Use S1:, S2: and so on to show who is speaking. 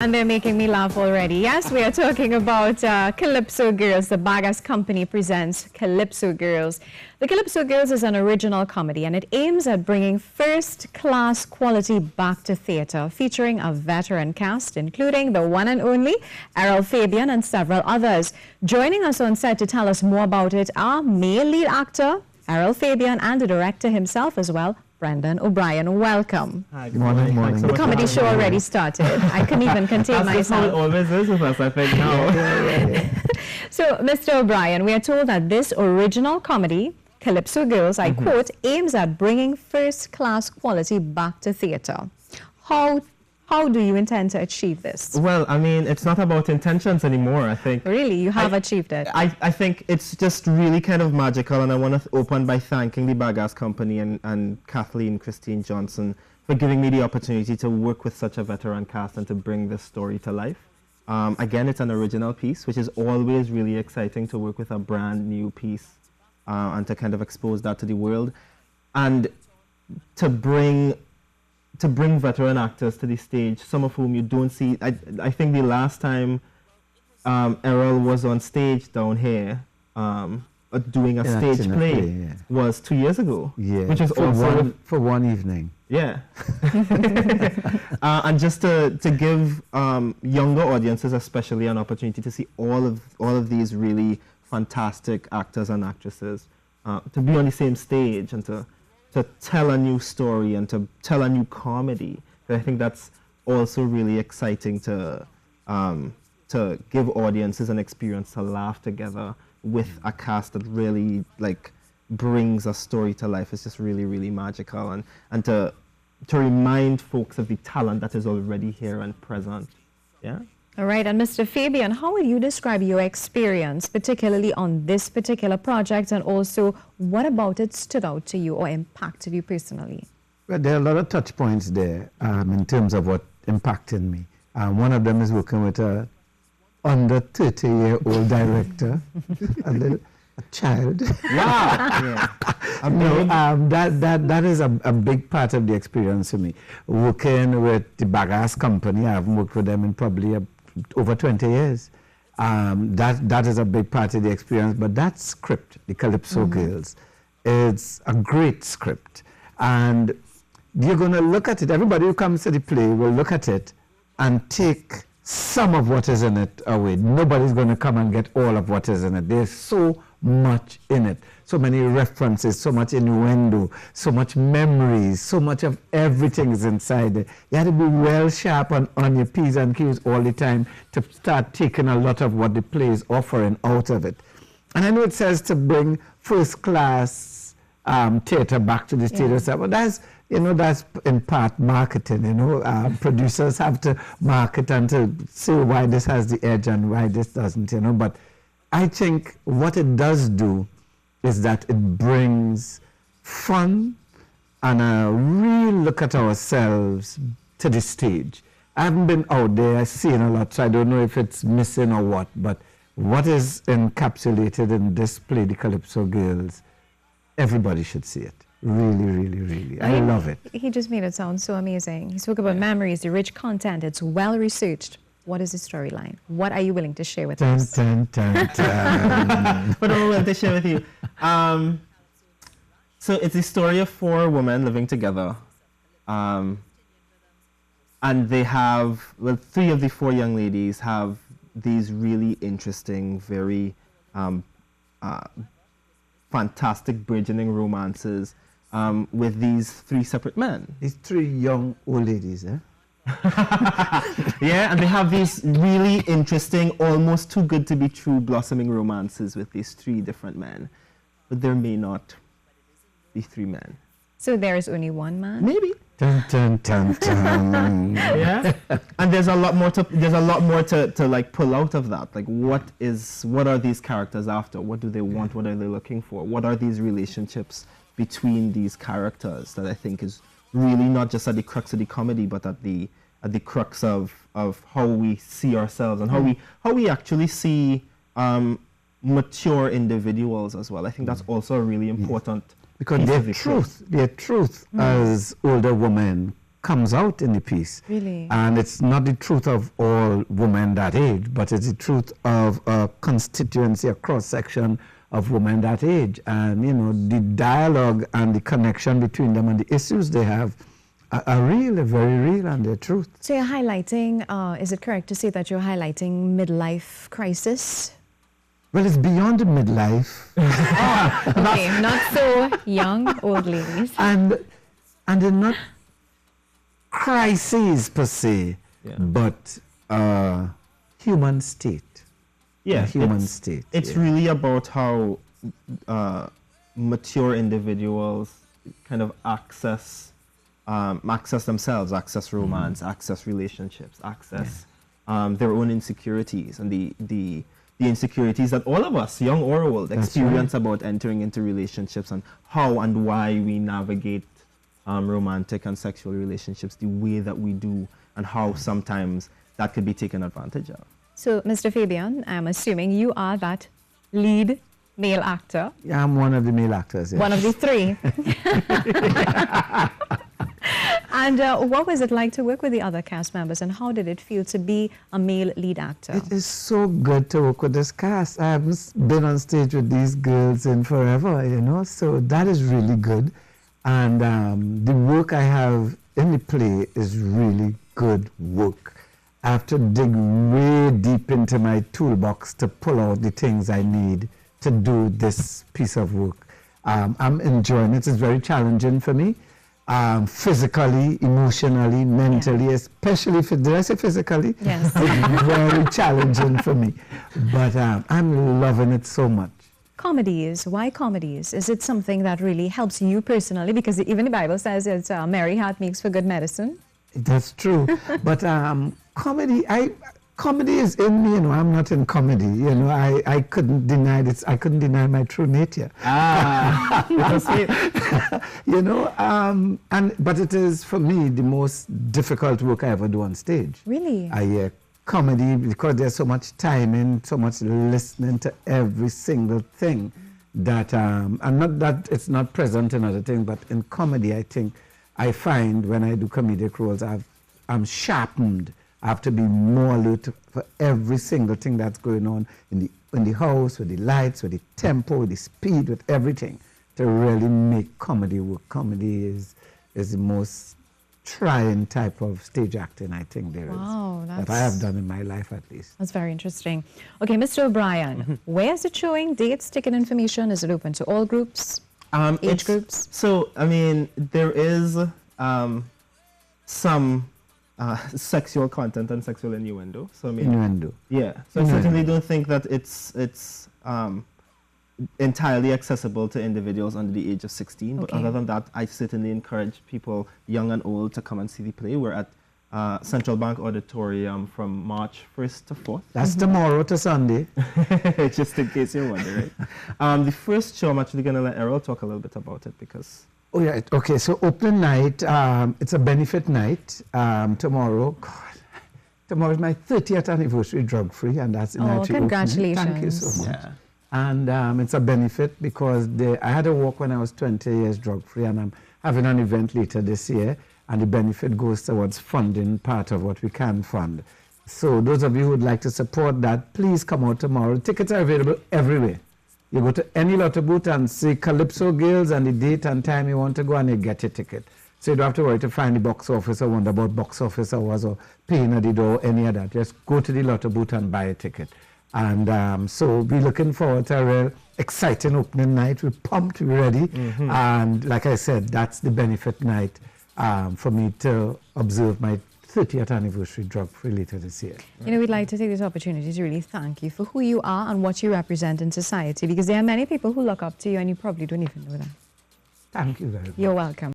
S1: And they're making me laugh already. Yes, we are talking about Calypso Girls. The Bagasse company presents Calypso Girls. The Calypso Girls is an original comedy, and it aims at bringing first-class quality back to theatre, featuring a veteran cast, including the one and only Errol Fabien and several others. Joining us on set to tell us more about it are male lead actor Errol Fabien and the director himself as well, Brendon O'Brien. Welcome.
S2: Hi, good morning.
S1: The comedy show already started. I couldn't even contain myself.
S2: That's how it always is with us, I think, now.
S1: So, Mr. O'Brien, we are told that this original comedy, Calypso Girls, I quote, aims at bringing first-class quality back to theatre. How do you intend to achieve this?
S2: Well, I mean, it's not about intentions anymore, I think.
S1: Really? You have achieved it?
S2: I think it's just really kind of magical, and I want to open by thanking the Bagasse company and Kathleen Christine Johnson for giving me the opportunity to work with such a veteran cast and to bring this story to life. Again, it's an original piece, which is always really exciting to work with a brand new piece and to kind of expose that to the world. And to bring veteran actors to the stage, some of whom you don't see. I think the last time Errol was on stage down here doing a stage play was 2 years ago.
S3: Yeah,
S2: which is also
S3: for one evening.
S2: Yeah. And just to give younger audiences especially an opportunity to see all of these really fantastic actors and actresses to be on the same stage and to tell a new story and to tell a new comedy. And I think that's also really exciting to give audiences an experience to laugh together with a cast that really brings a story to life. It's just really, really magical, and to remind folks of the talent that is already here and present. Yeah.
S1: All right, and Mr. Fabien, how would you describe your experience, particularly on this particular project, and also what about it stood out to you or impacted you personally?
S3: Well, there are a lot of touch points there in terms of what impacted me. One of them is working with a under 30-year-old director, a child.
S2: Wow!
S3: That is a big part of the experience for me. Working with the Bagasse company, I haven't worked with them in probably over 20 years. That is a big part of the experience, but that script, the Calypso Girls, it's a great script. And you're going to look at it, everybody who comes to the play will look at it and take some of what is in it away. Nobody's going to come and get all of what is in it. There's so much in it. So many references, so much innuendo, so much memories, so much of everything is inside it. You have to be well sharp on your P's and Q's all the time to start taking a lot of what the play is offering out of it. And I know it says to bring first-class theatre back to the stage, but that's in part marketing, producers have to market and to say why this has the edge and why this doesn't, but I think what it does do is that it brings fun and a real look at ourselves to the stage. I haven't been out there seeing a lot, so I don't know if it's missing or what is encapsulated in this play, The Calypso Girls, everybody should see it. Really, really, really. I love it.
S1: He just made it sound so amazing. He spoke about memories, the rich content. It's well researched. What is the storyline? What are you willing to share with us?
S2: What am I willing to share with you? So it's the story of 4 women living together. And they have, 3 of the 4 young ladies have these really interesting, very fantastic burgeoning romances with these 3 separate men.
S3: These 3 young old ladies, eh?
S2: Yeah, and they have these really interesting, almost too good to be true blossoming romances with these 3 different men. But there may not be 3 men.
S1: So there is only one man?
S2: Maybe.
S3: Dun, dun, dun, dun.
S2: Yeah. And there's a lot more to pull out of that. What are these characters after? What do they want? What are they looking for? What are these relationships between these characters that I think is really not just at the crux of the comedy, but at the crux of how we see ourselves and how we actually see mature individuals as well. I think that's also a really important
S3: because their truth as older women comes out in the piece.
S1: Really?
S3: And it's not the truth of all women that age, but it's the truth of a constituency, a cross-section of women that age. And, you know, the dialogue and the connection between them and the issues they have are real, they're very real, and they're truth.
S1: So you're highlighting, is it correct to say that you're highlighting midlife crisis?
S3: Well, it's beyond the midlife.
S1: Okay, not so young old ladies.
S3: And they're not crises per se, but human state.
S2: Yeah,
S3: human state.
S2: It's really about how mature individuals kind of access themselves, access romance, access relationships, access their own insecurities, and the insecurities that all of us, young or old, experience about entering into relationships, and how and why we navigate romantic and sexual relationships the way that we do, and how sometimes that could be taken advantage of.
S1: So, Mr. Fabien, I'm assuming you are that lead male actor.
S3: Yeah, I'm one of the male actors. Yes.
S1: One of the three. And what was it like to work with the other cast members, and how did it feel to be a male lead actor?
S3: It is so good to work with this cast. I haven't been on stage with these girls in forever, you know, so that is really good. And the work I have in the play is really good work. I have to dig way deep into my toolbox to pull out the things I need to do this piece of work. I'm enjoying it. It's very challenging for me. Physically, emotionally, mentally, especially, did I say physically?
S1: Yes.
S3: It's very challenging for me. But I'm loving it so much.
S1: Comedies, why comedies? Is it something that really helps you personally? Because even the Bible says it's merry heart makes for good medicine.
S3: That's true. But comedy is in me, you know. I'm not in comedy, you know. I couldn't deny this. I couldn't deny my true nature. You know, but it is, for me, the most difficult work I ever do on stage.
S1: Really?
S3: Comedy, because there's so much timing, so much listening to every single thing that, and not that it's not present in other things, but in comedy, I think, I find when I do comedic roles, I'm sharpened. I have to be more alert for every single thing that's going on in the house, with the lights, with the tempo, with the speed, with everything, to really make comedy work. Comedy is the most trying type of stage acting, I think there is.
S1: Wow,
S3: that I have done in my life, at least.
S1: That's very interesting. Okay, Mr. O'Brien, where is it showing? Dates, ticket information? Is it open to all groups? Age groups?
S2: So, I mean, there is some sexual content and sexual innuendo. So, I mean,
S3: Innuendo.
S2: Yeah. So I certainly don't think that it's entirely accessible to individuals under the age of 16. But other than that, I certainly encourage people, young and old, to come and see the play. We're at Central Bank Auditorium from March 1st to 4th.
S3: That's tomorrow to Sunday.
S2: Just in case you're wondering. The first show, I'm actually going to let Errol talk a little bit about it, because...
S3: Oh, yeah. Okay, so opening night, it's a benefit night tomorrow. God, tomorrow is my 30th anniversary drug-free, and that's the night.
S1: Congratulations.
S3: Thank you so much. Yeah. And it's a benefit because I had a walk when I was 20 years drug-free, and I'm having an event later this year, and the benefit goes towards funding part of what we can fund. So those of you who would like to support that, please come out tomorrow. Tickets are available everywhere. You go to any lotto booth and see Calypso Girls and the date and time you want to go, and you get your ticket. So you don't have to worry to find the box office or wonder about box office hours or paying at the door, any of that. Just go to the lotto booth and buy a ticket. And so we're looking forward to a real exciting opening night. We're pumped, we're ready. And like I said, that's the benefit night for me to observe my 30th anniversary drug-free later this year.
S1: You know, we'd like to take this opportunity to really thank you for who you are and what you represent in society, because there are many people who look up to you and you probably don't even know that.
S3: Thank you very much.
S1: You're welcome.